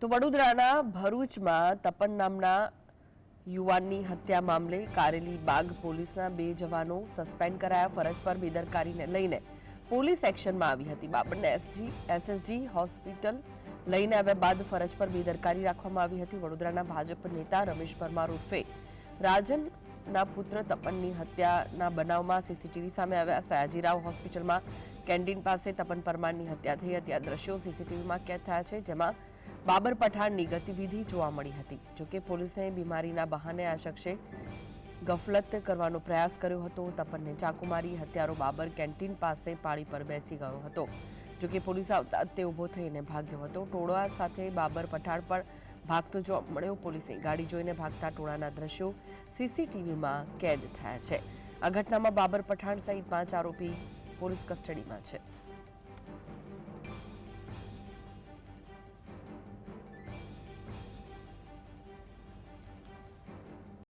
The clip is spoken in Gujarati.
તો વડોદરાના ભરૂચમાં તપન નામના યુવાનની હત્યા મામલે કારેલી બાગ પોલીસના 2 જવાનો સસ્પેન્ડ કરાયા. ફરજ પર બેદરકારીને લઈને પોલીસ એક્શનમાં આવી હતી. બાબરને એસએસજી હોસ્પિટલ લઈને આવ્યા બાદ ફરજ પર બેદરકારી રાખવામાં આવી હતી. વડોદરાના ભાજપ નેતા રમેશ પરમાર ઉર્ફે રાજનના પુત્ર તપનની હત્યાના બનાવમાં સીસીટીવી સામે આવ્યા. સયાજીરાવ હોસ્પિટલમાં કેન્ટીન પાસે તપન પરમારની હત્યા થઈ હતી. આ દ્રશ્યો સીસીટીવીમાં કેદ થયા છે, જેમાં બાબર પઠાણની ગતિવિધિ જોવા મળી હતી. જોકે પોલીસે બીમારીના બહાને આ શખ્સે ગફલત કરવાનો પ્રયાસ કર્યો હતો. તપનને ચાકુ મારી હત્યારો બાબર કેન્ટીન પાસે પાળી પર બેસી ગયો હતો. જોકે પોલીસ આવતા તે ઊભો થઈને ભાગ્યો હતો. ટોળા સાથે બાબર પઠાણ પણ ભાગતો જોવા મળ્યો. પોલીસે ગાડી જોઈને ભાગતા ટોળાના દ્રશ્યો સીસીટીવીમાં કેદ થયા છે. આ ઘટનામાં બાબર પઠાણ સહિત 5 આરોપી પોલીસ કસ્ટડીમાં છે.